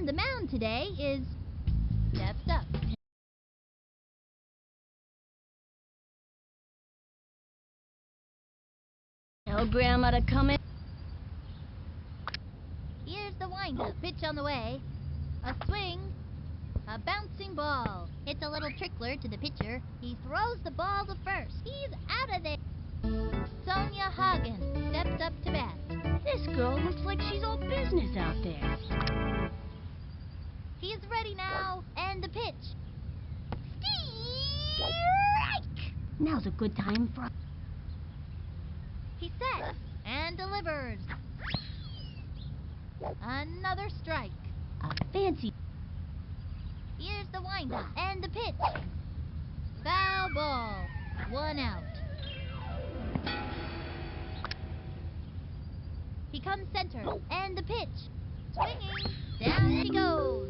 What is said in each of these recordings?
And the mound today is steps up. Tell Grandma to come in. Here's the windup. Pitch on the way. A swing. A bouncing ball. It's a little trickler to the pitcher. He throws the ball to first. He's out of there. Sonia Hagen steps up to bat. This girl looks like she's all business out there. He's ready now. And the pitch. Strike! Now's a good time for... He sets and delivers. Another strike. a fancy... Here's the windup and the pitch. Foul ball. 1 out. He comes center and the pitch. Swinging. Down she goes.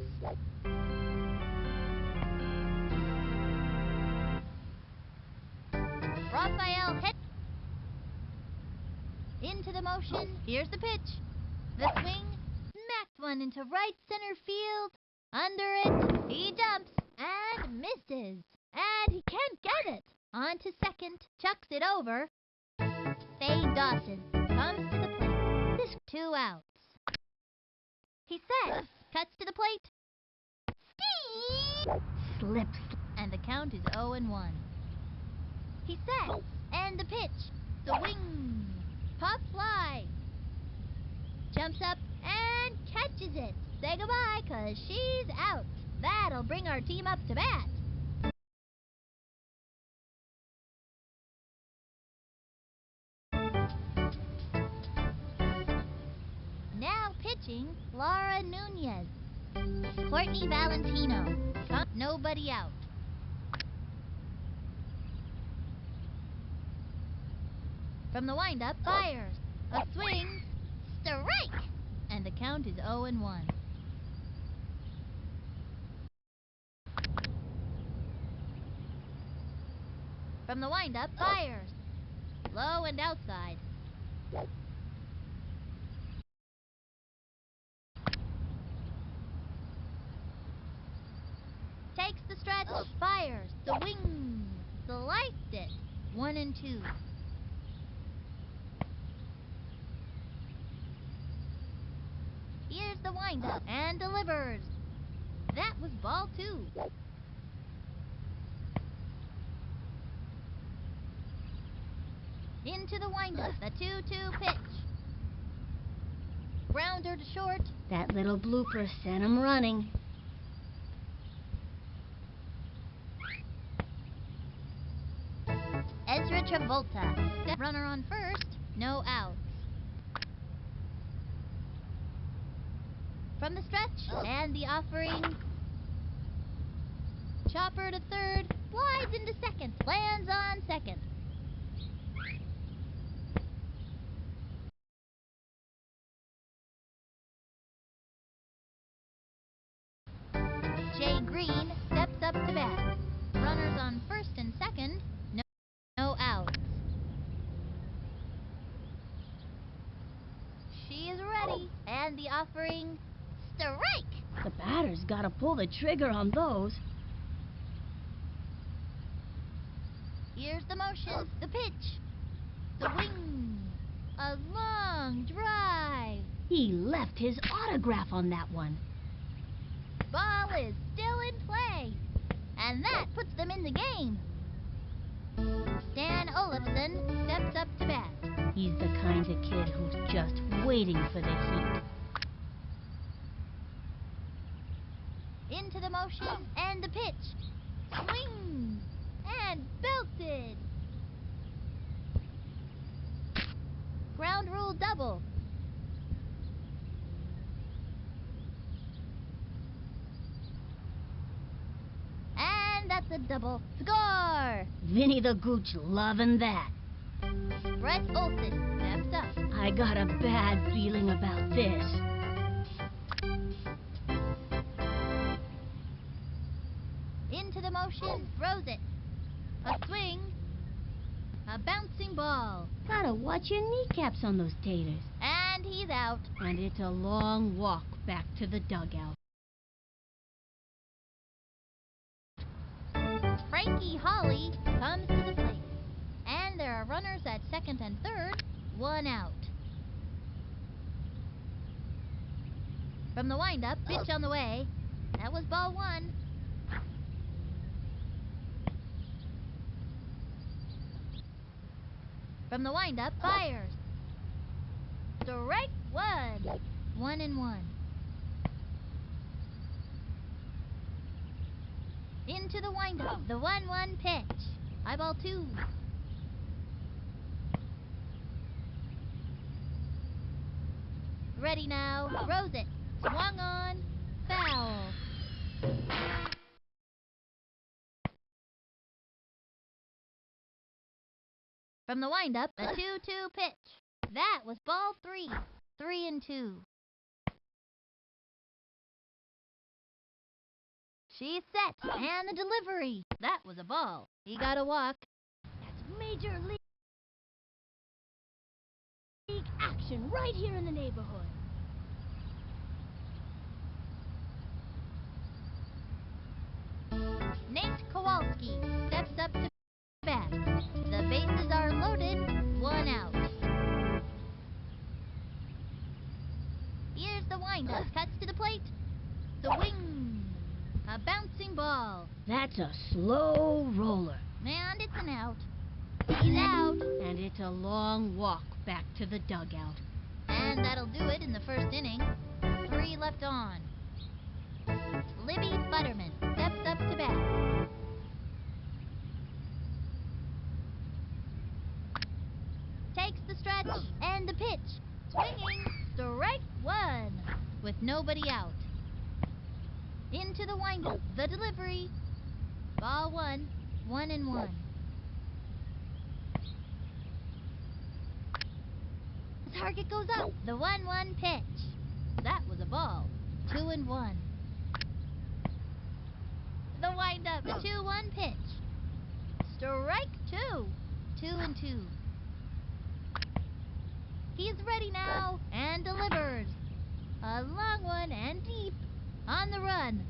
Raphael hit. Into the motion. Here's the pitch. The swing. Smacked one into right center field. Under it. He jumps and misses. And he can't get it. On to second. Chucks it over. Faye Dawson comes to the plate. This 2 outs. He sets. Cuts to the plate. Steam! Slips. And the count is 0-1. He sets. And the pitch. Swing. Pop fly. Jumps up and catches it. Say goodbye, 'cause she's out. That'll bring our team up to bat. Now pitching, Laura Nunez. Courtney Valentino. Nobody out. From the windup, fires. A swing. Strike! And the count is 0-1. From the windup, fires. Low and outside. Takes the stretch, fires, the wing, sliced it. 1-2. Here's the windup and delivers. That was ball 2. Into the windup, the 2-2 pitch. Grounder to short. That little blooper sent him running. Ezra Travolta. Runner on first, no outs. From the stretch and the offering. Chopper to third, slides into second, lands on second. Jay Green steps up to bat. Runners on first and second, no outs. She is ready, and the offering. Strike! The batter's got to pull the trigger on those. Here's the motion, the pitch, the wing, a long drive. He left his autograph on that one. Ball is still in play, and that puts them in the game. Dan Olafson steps up to bat. He's the kind of kid who's just waiting for the heat. Into the motion and the pitch. Swing and belted. Ground rule double. And that's a double. Score! Vinny the Gooch loving that. Brett Olson steps up. I got a bad feeling about this. Into the motion, throws it. A swing. A bouncing ball. Gotta watch your kneecaps on those taters. And he's out. And it's a long walk back to the dugout. Frankie Holly comes to the plate. And there are runners at second and third, one out. From the windup, pitch on the way. That was ball one. From the windup, fires. Strike one. 1-1. Into the windup, the 1-1 pitch. High ball two. Ready now, throws it. Swung on, foul. From the windup, a 2-2 pitch. That was ball three. 3-2. She's set, and the delivery. That was a ball. He got a walk. That's Major League action right here in the neighborhood. Nate Kowalski steps up to bat. The bases are loaded, one out. Here's the windup, cuts to the plate. Swing! A bouncing ball. That's a slow roller. And it's an out. He's out. And it's a long walk back to the dugout. And that'll do it in the first inning. 3 left on. Libby Futterman steps up to bat. Takes the stretch and the pitch. Swinging. Strike one. With nobody out. Into the windup. The delivery. Ball one. 1-1. The target goes up. The 1-1 pitch. That was a ball. 2-1. The windup. The 2-1 pitch. Strike two. 2-2. He's ready now and delivers. A long one and deep. On the run.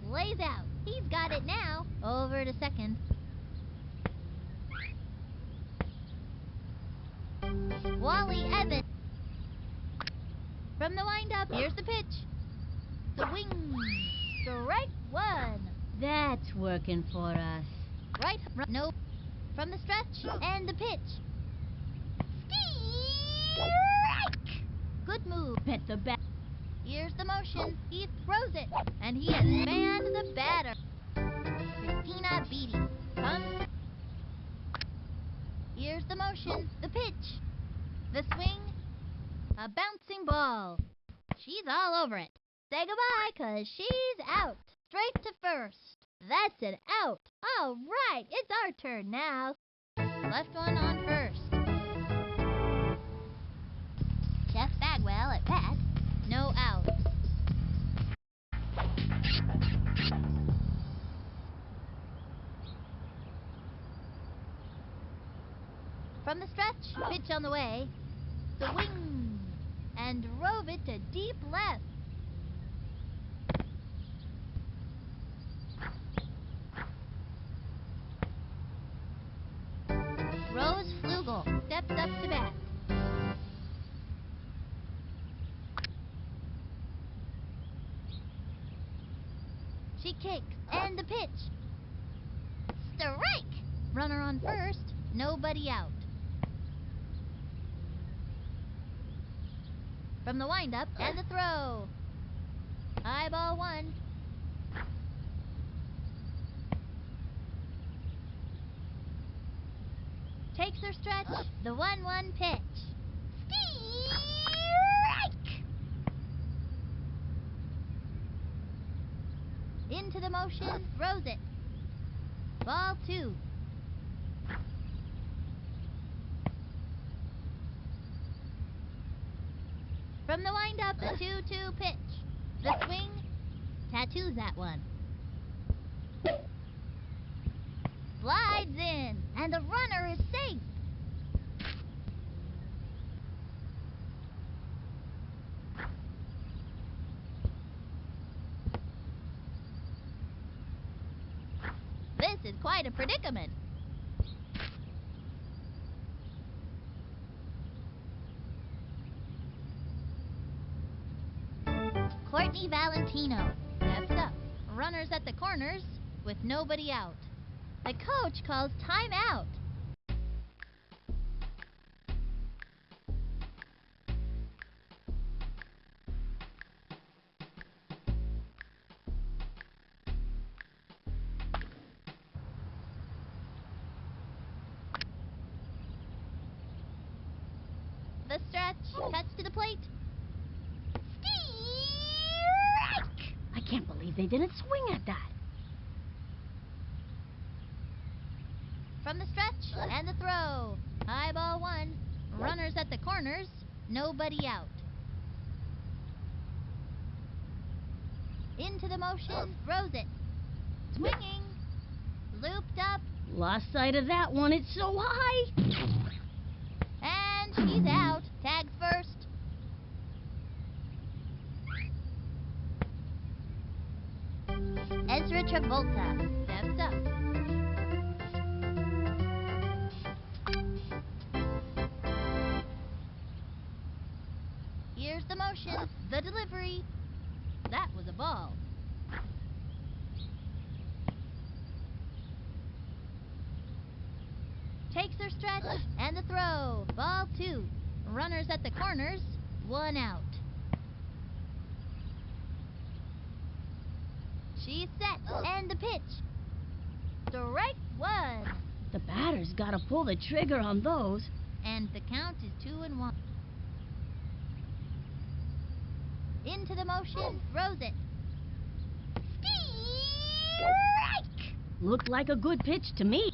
Lays out. He's got it now. Over to second. Wally Evans. From the windup, here's the pitch. Swing. Strike one. That's working for us. Right. No. From the stretch and the pitch. Strike. Good move. Bet the bat. Here's the motion. He throws it, and he has fanned the batter. Christina Beatty comes. Here's the motion. The pitch. The swing. A bouncing ball. She's all over it. Say goodbye, 'cause she's out. Straight to first. That's an out. All right, it's our turn now. Left one on first. Jeff Bagwell at bat. No out. From the stretch, pitch on the way. Swing! And drove it to deep left. Rose Flugel steps up to bat. She kicks, and the pitch. Strike! Runner on first, nobody out. From the windup, and the throw. High ball one. Takes her stretch, the 1-1 pitch. Strike! Into the motion, throws it. Ball two. From the windup, a 2-2 pitch. The swing, tattoos that one. Slides in, and the runner is safe. This is quite a predicament. Courtney Valentino steps up. Runners at the corners with nobody out. The coach calls timeout. The stretch cuts to the plate. Strike! I can't believe they didn't swing at that. From the stretch and the throw. High ball one. Runners at the corners. Nobody out. Into the motion. Throws it. Swinging. Looped up. Lost sight of that one. It's so high. And she's out. Tags first. Ezra Travolta steps up. Here's the motion, the delivery. That was a ball. Takes her stretch and the throw. Ball two. Runners at the corners, one out. She's set and the pitch. Strike one. The batter's got to pull the trigger on those. And the count is 2-1. Into the motion, throws it. Strike! Looked like a good pitch to me.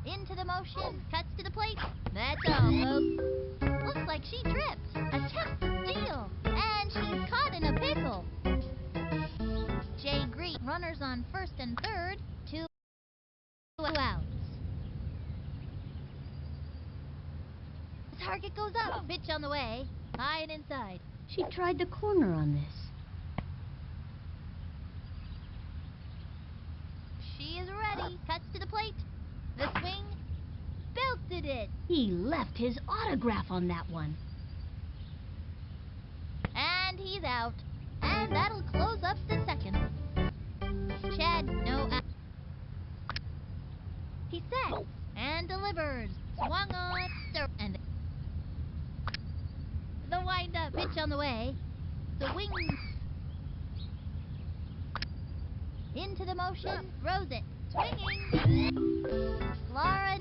Into the motion, cuts to the plate. That's all, folks. Looks like she tripped. Attempts to steal. And she's caught in a pickle. Jay Green, runners on first and third, 2 outs. Target goes up. Pitch on the way. High and inside. She tried the corner on this. She is ready. Cuts to the plate. The swing. Belted it. He left his autograph on that one. And he's out. And that'll close up the second. Chad, no out. He sets and delivers. Swung on. And the wind-up. Pitch on the way. The wing. Into the motion. Throws it. Swinging. Laura.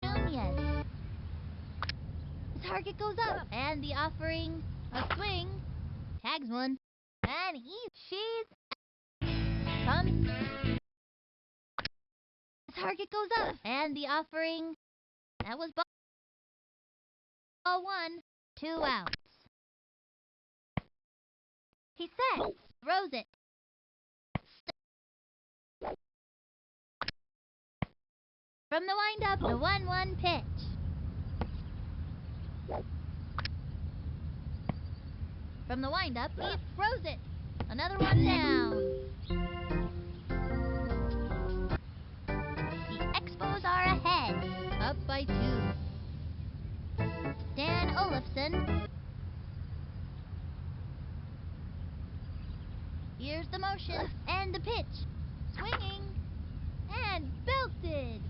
Nunez. Target goes up. And the offering. A swing. Tags one. And she's comes. Target goes up. And the offering. That was ball one. 2 outs. He sets. Throws it. From the wind-up, the 1-1 pitch. From the wind-up, he throws it. Another one down. The Expos are ahead. Up by 2. Dan Olafson. Here's the motion and the pitch. Swinging and belted.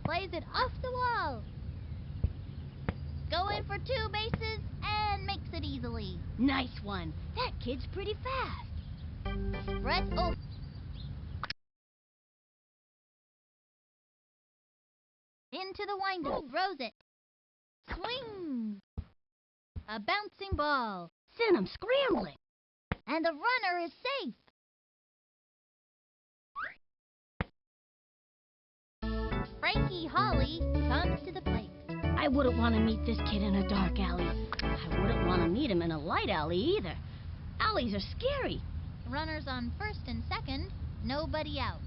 Plays it off the wall. Going for 2 bases and makes it easily. Nice one. That kid's pretty fast. Brett Olson. Into the windup. Throws it. Swing. A bouncing ball. Sent him scrambling. And the runner is safe. Frankie Holly comes to the plate. I wouldn't want to meet this kid in a dark alley. I wouldn't want to meet him in a light alley either. Alleys are scary. Runners on first and second, nobody out.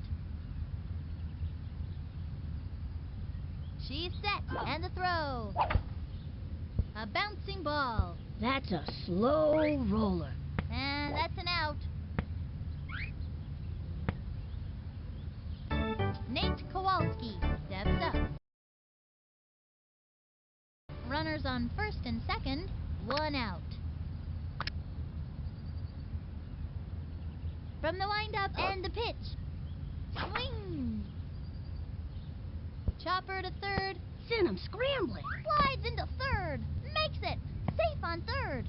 She's set, and the throw. A bouncing ball. That's a slow roller. And that's an out. Nate Kowalski steps up. Runners on first and second, one out. From the windup and the pitch. Swing! Chopper to third. Send him scrambling. Slides into third. Makes it. Safe on third.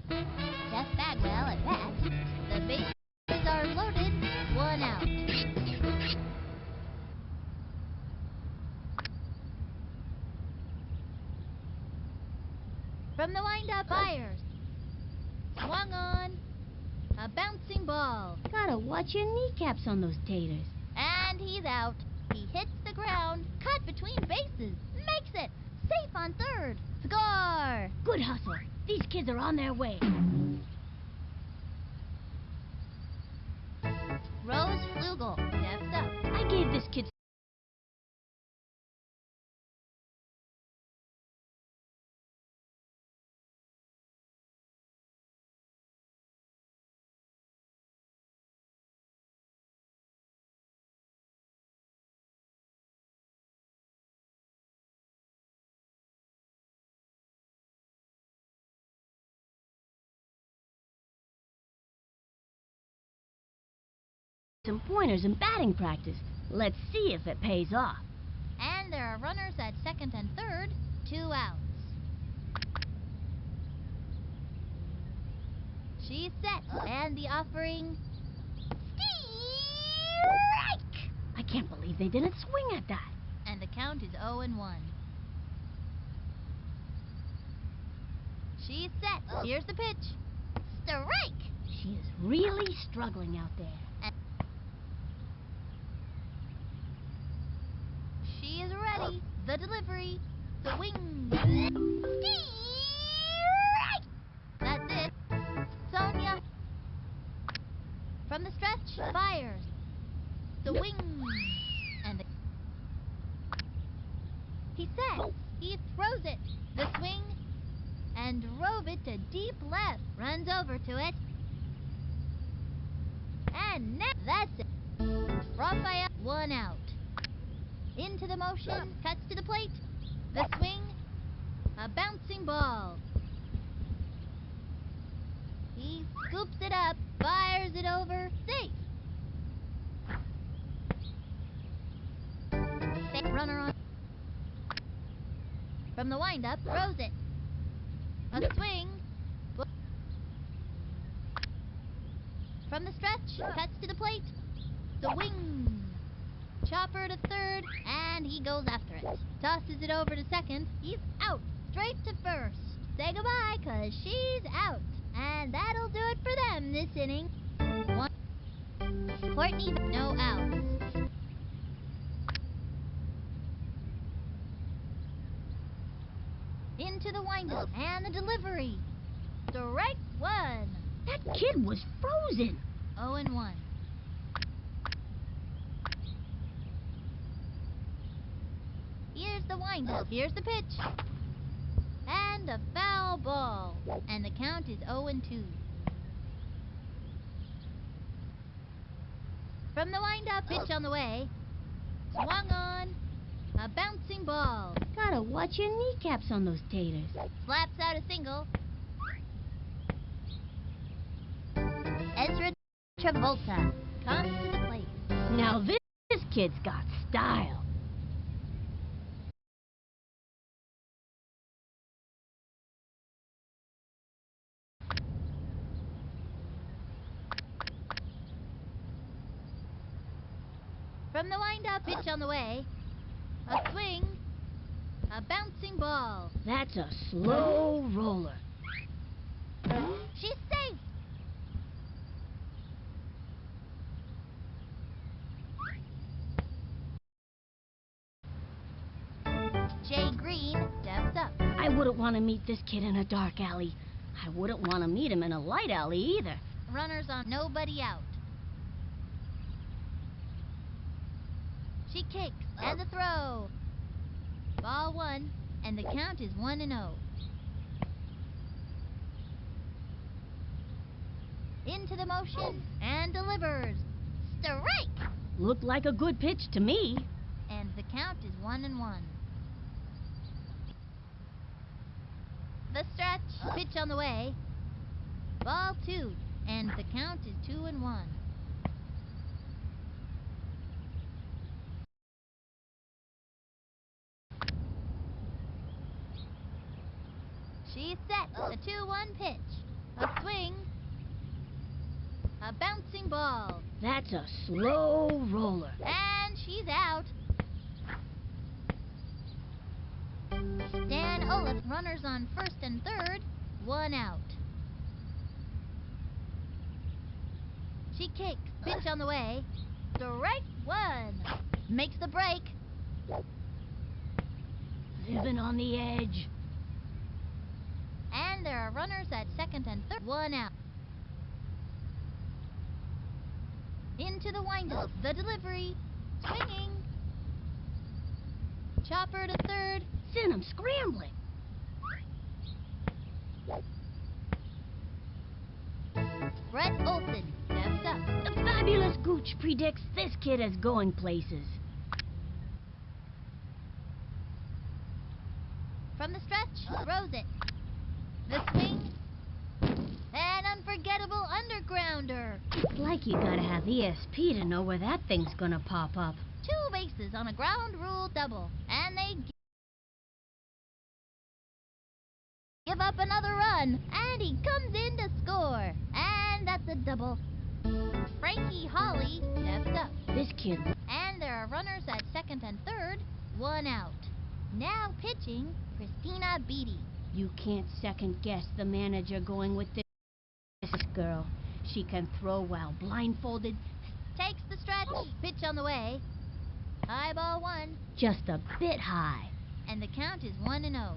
Jeff Bagwell at bat. The bases are loaded. One out. From the windup, fires. Swung on. A bouncing ball. Gotta watch your kneecaps on those taters. And he's out. He hits the ground. Cut between bases. Makes it. Safe on third. Score! Good hustle. These kids are on their way. Rose Flugel steps up. I gave this kid some pointers in batting practice. Let's see if it pays off. And there are runners at second and third. 2 outs. She's set. And the offering. Strike! I can't believe they didn't swing at that. And the count is 0-1. She's set. Here's the pitch. Strike! She is really struggling out there. She is ready. The delivery. Swing. Strike! That's it. Sonia. From the stretch. Fires. Swing. And he sets. He throws it. The swing. And drove it to deep left. Runs over to it. And now that's it. Raphael, 1 out. Into the motion, cuts to the plate. The swing, a bouncing ball. He scoops it up, fires it over, safe. Runner on. From the windup, throws it. A swing. From the stretch, cuts to the plate. Swing. Chopper to third, and he goes after it. Tosses it over to second. He's out. Straight to first. Say goodbye, 'cause she's out. And that'll do it for them this inning. 1. Courtney, no outs. Into the windup, and the delivery. Strike 1. That kid was frozen. 0-1. Here's the windup. Here's the pitch. And a foul ball. And the count is 0-2. From the windup, pitch on the way. Swung on. A bouncing ball. Gotta watch your kneecaps on those taters. Slaps out a single. Ezra Travolta comes to the plate. Now this kid's got style. From the windup, pitch on the way. A swing. A bouncing ball. That's a slow roller. She's safe. Jay Green steps up. I wouldn't want to meet this kid in a dark alley. I wouldn't want to meet him in a light alley either. Runners on, nobody out. She kicks, and the throw. Ball 1, and the count is 1-0. Into the motion, and delivers. Strike! Looked like a good pitch to me. And the count is 1-1. The stretch, pitch on the way. Ball 2, and the count is 2-1. She's set, the 2-1 pitch. A swing. A bouncing ball. That's a slow roller. And she's out. Dan Olaf runners on first and third. 1 out. She kicks, pitch on the way. Strike 1. Makes the break. Living on the edge. And there are runners at second and third. 1 out. Into the windup. The delivery. Swinging. Chopper to third. Sent him scrambling. Brett Olson steps up. The fabulous Gooch predicts this kid is going places. From the stretch, throws it. The swing. An unforgettable undergrounder. It's like you gotta have ESP to know where that thing's gonna pop up. 2 bases on a ground rule double. And they give up another run. And he comes in to score. And that's a double. Frankie Holly steps up. This kid... And there are runners at second and third. 1 out. Now pitching, Christina Beatty. You can't second guess the manager going with this girl. She can throw while blindfolded. Takes the stretch, pitch on the way. High ball 1. Just a bit high. And the count is 1-0.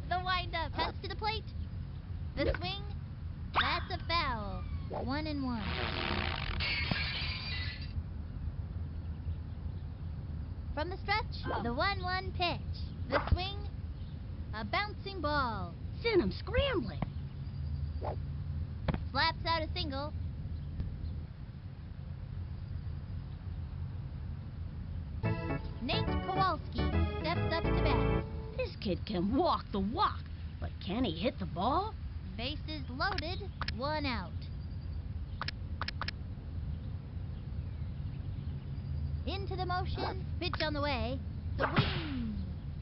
The windup cuts to the plate. The swing. That's a foul. 1-1. From the stretch, the 1-1 pitch. The swing. A bouncing ball. Sent him scrambling. Slaps out a single. Nate Kowalski steps up to bat. This kid can walk the walk, but can he hit the ball? Bases loaded, 1 out. Into the motion, pitch on the way. The wing.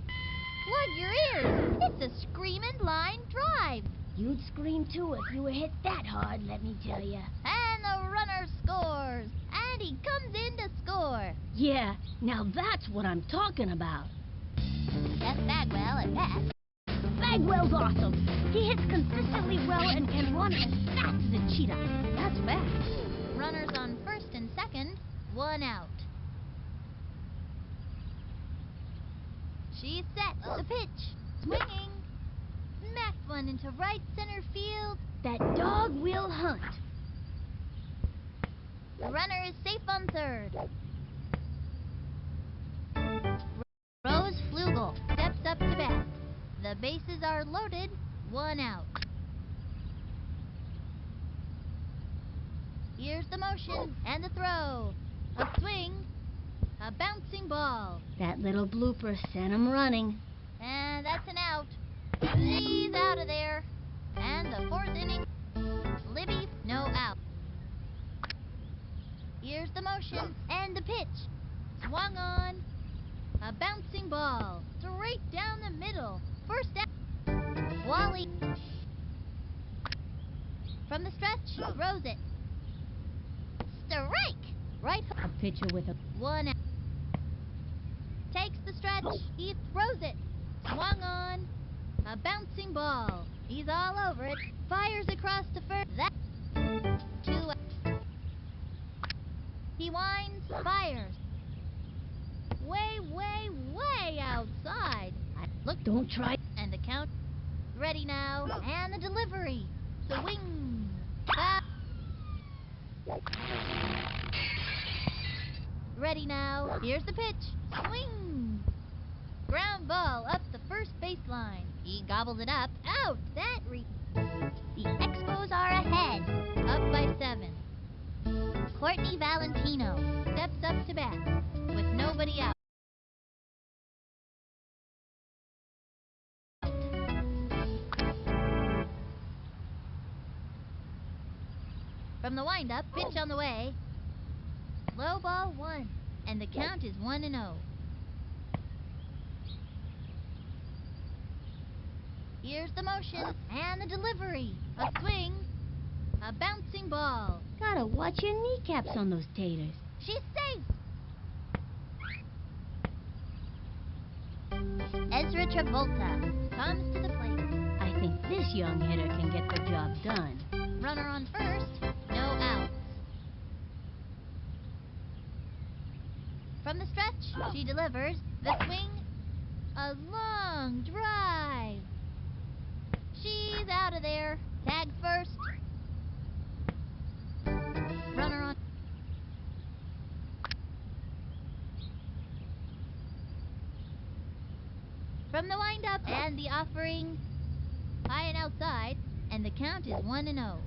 Plug your ears. It's a screamin' line drive. You'd scream too if you were hit that hard, let me tell you. And the runner scores. And he comes in to score. Yeah, now that's what I'm talking about. Jeff Bagwell at bat. Bagwell's awesome. He hits consistently well and can run as fast as a cheetah. That's fast. Runners on first and second, 1 out. She's set. The pitch. Swinging. Smacked one into right center field. That dog will hunt. The runner is safe on third. Rose Flugel steps up to bat. The bases are loaded. 1 out. Here's the motion and the throw. A swing. A bouncing ball. That little blooper sent him running. And that's an out. She's out of there. And the 4th inning. Libby, no out. Here's the motion and the pitch. Swung on. A bouncing ball. Straight down the middle. First out. Wally. From the stretch, throws it. Strike! Right hook. A pitcher with a... 1 out. Takes the stretch. He throws it. Swung on. A bouncing ball. He's all over it. Fires across the first. That 2 out. He winds. Fires. Way outside. Look. Don't try. And the count. Ready now. And the delivery. The wing. ready now. Here's the pitch. Swing! Ground ball up the first baseline. He gobbles it up. Out! The Expos are ahead. Up by 7. Courtney Valentino steps up to bat with nobody out. From the windup, pitch on the way. Low ball 1, and the count is 1-0. Here's the motion and the delivery. A swing, a bouncing ball. Gotta watch your kneecaps on those taters. She's safe. Ezra Travolta comes to the plate. I think this young hitter can get the job done. Runner on first, no outs. From the stretch, she delivers. The swing, a long drive. She's out of there. Tags first. Runner on. From the windup and the offering. High and outside, and the count is 1-0.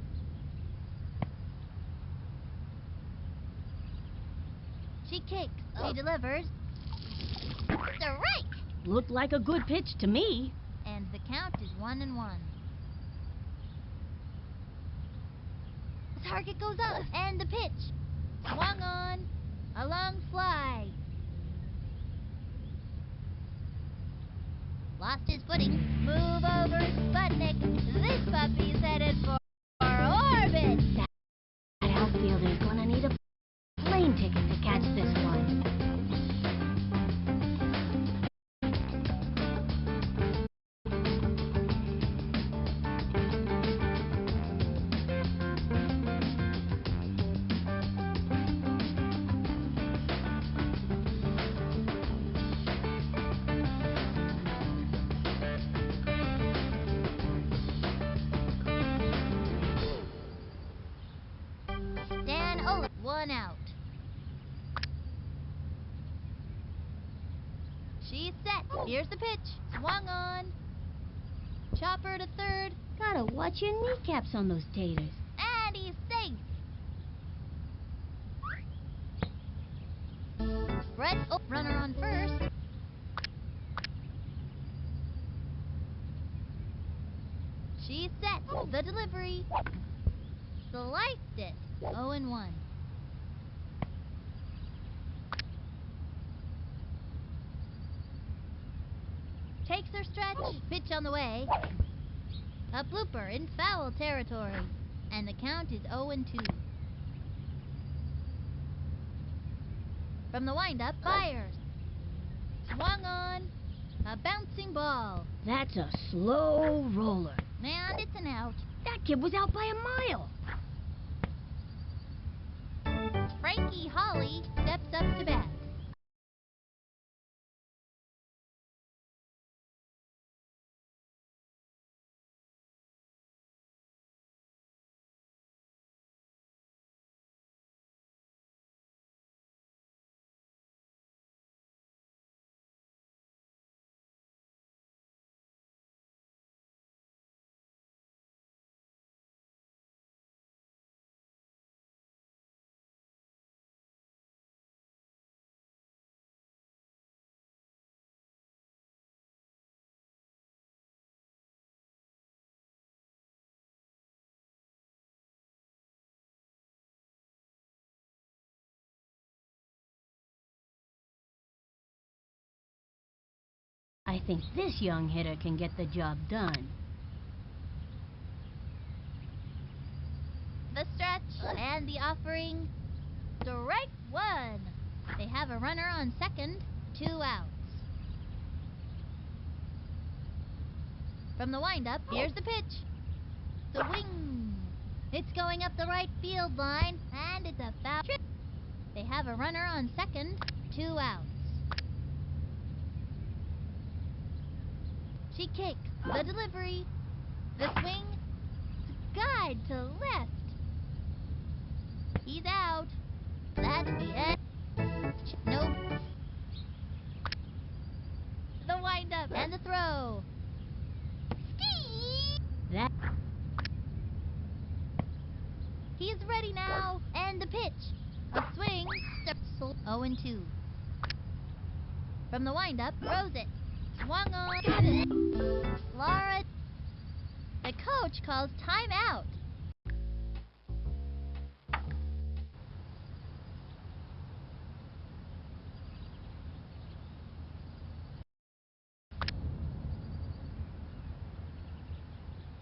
She kicks. She delivers. Strike! Looked like a good pitch to me. And the count is 1-1. The target goes up, and the pitch. Swung on. A long fly. Lost his footing. Move over, Sputnik. This puppy's headed for orbit. That outfielder's gonna need a plane ticket to catch this one. One out. She's set. Here's the pitch. Swung on. Chopper to third. Gotta watch your kneecaps on those taters. And he's safe. Brett, runner on first. She's set. The delivery. Sliced it. 0-1. Takes her stretch. Pitch on the way. A blooper in foul territory. And the count is 0-2. From the windup, fires. Swung on. A bouncing ball. That's a slow roller. And it's an out. That kid was out by a mile. Frankie Holly steps up to bat. I think this young hitter can get the job done. The stretch and the offering. Strike 1. They have a runner on second. 2 outs. From the windup, here's the pitch. Swing. It's going up the right field line, and it's a foul trip. They have a runner on second. 2 outs. She kicks. The delivery. The swing. Guide to left. He's out. That's the end. throw. Ski! That He's ready now. And the pitch. A swing. 0-2. From the windup, throws it. Swung on. got it. Laura. The coach calls timeout.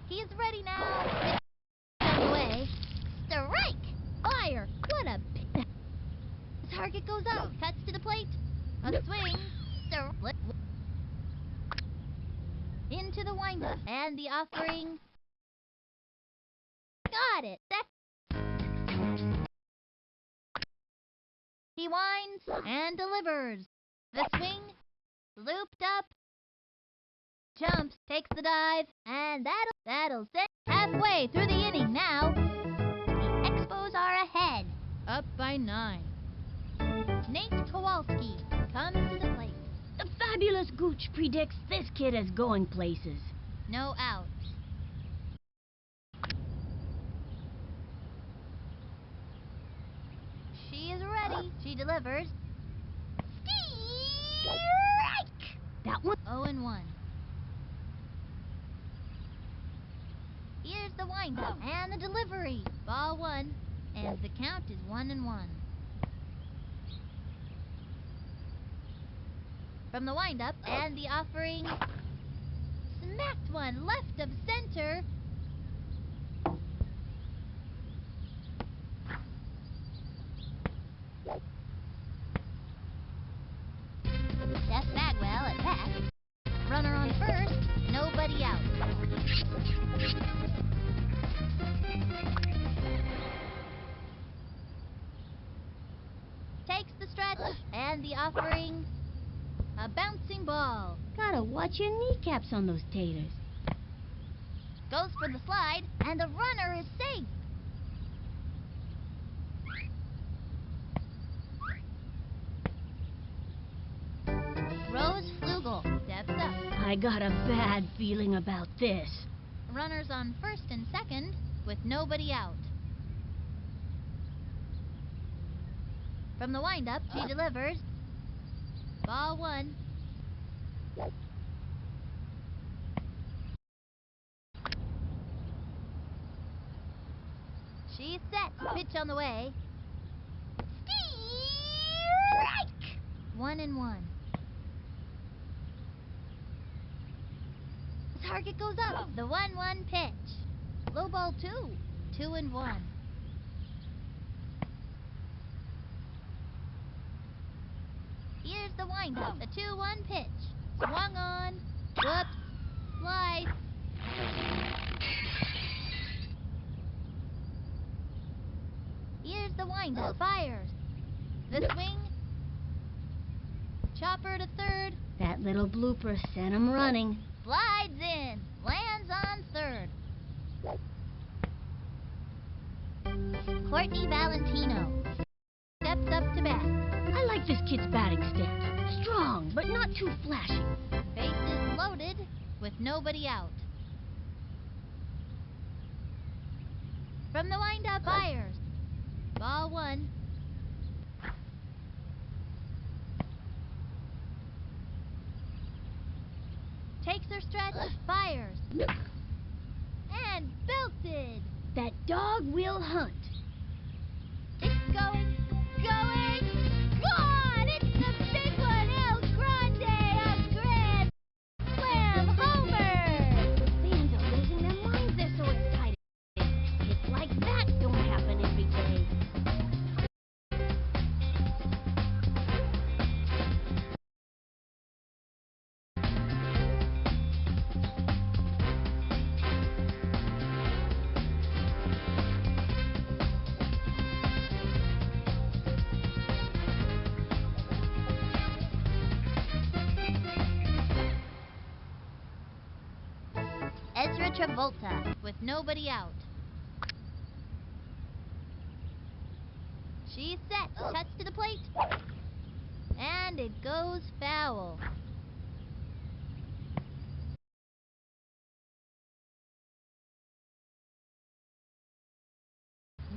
He's ready now. Pitch away. Strike! Fire! What a pitch. The target goes up. Cuts to the plate. A swing. Strike. Into the windup. And the offering. Got it. He winds and delivers. The swing. Looped up. Jumps, takes the dive, and that'll set halfway through the inning now. The Expos are ahead, up by 9. Nate Kowalski comes to the plate. The fabulous Gooch predicts this kid is going places. No outs. She is ready. She delivers. Strike! That one. 0-1. Here's the windup and the delivery. Ball 1, and the count is 1-1. From the windup and the offering. Smacked one left of center. Seth Bagwell at bat. Runner on first, nobody out. Takes the stretch and the offering. A bouncing ball. Gotta watch your kneecaps on those taters. Goes for the slide, and the runner is safe. Rose Flugel steps up. I got a bad feeling about this. Runners on first and second, with nobody out. From the windup, she delivers. Ball 1. She's set. Pitch on the way. Strike! 1-1. The target goes up. The 1-1 pitch. Low ball 2. 2-1. Here's the windup. The 2-1 pitch. Swung on. Whoops. Slice. Here's the windup. Fires. The swing. Chopper to third. That little blooper sent him running. Slides in. Lands on third. Courtney Valentino steps up to bat. I like this kid's batting stance. Strong, but not too flashy. Bases loaded with nobody out. From the windup, fires. Ball 1. Takes her stretch, fires. And belted. That dog will hunt. It's going, gone! It's the big one, El Grande, a grand slam homer! Fans are losing their minds. They're so excited. It's like that don't happen every day. Ezra Travolta with nobody out. She's set. Cuts to the plate. And it goes foul.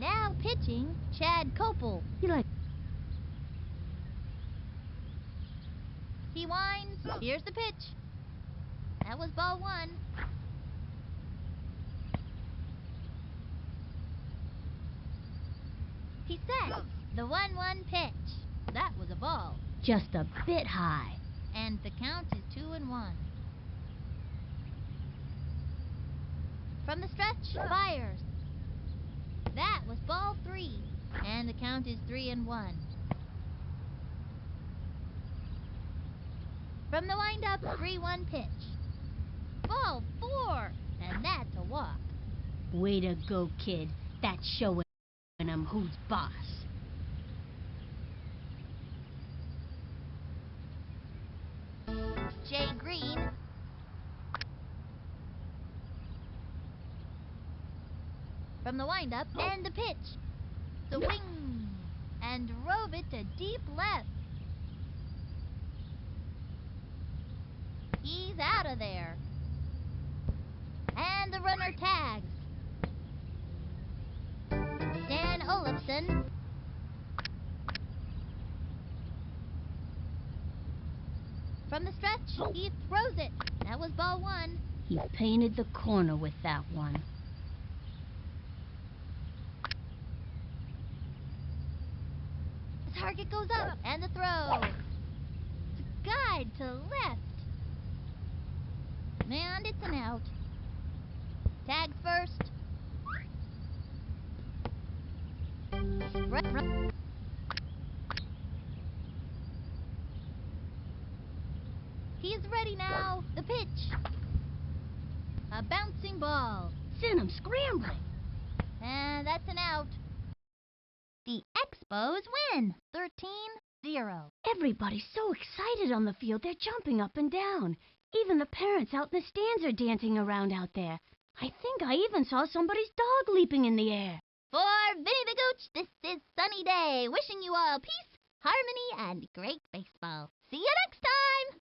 Now pitching, Chad Copel. He winds. Here's the pitch. That was ball one. He sets the 1-1 pitch. That was a ball. Just a bit high. And the count is 2-1. From the stretch, fires. That was ball three. And the count is 3-1. From the windup, 3-1 pitch. Ball four. And that's a walk. Way to go, kid. That's showing them who's boss. Jay Green. From the windup and the pitch. Swing. And drove it to deep left. He's out of there. And the runner tags. Dan Olafson. From the stretch, he throws it. That was ball one. He painted the corner with that one. The target goes up, and the throw. It's a guide to left. And it's an out. Tags first. Run. He's ready now. The pitch. A bouncing ball. Sent him scrambling. And that's an out. The Expos win. 13-0. Everybody's so excited on the field, they're jumping up and down. Even the parents out in the stands are dancing around out there. I think I even saw somebody's dog leaping in the air. For Vinny the Gooch, this is Sunny Day, wishing you all peace, harmony, and great baseball. See you next time!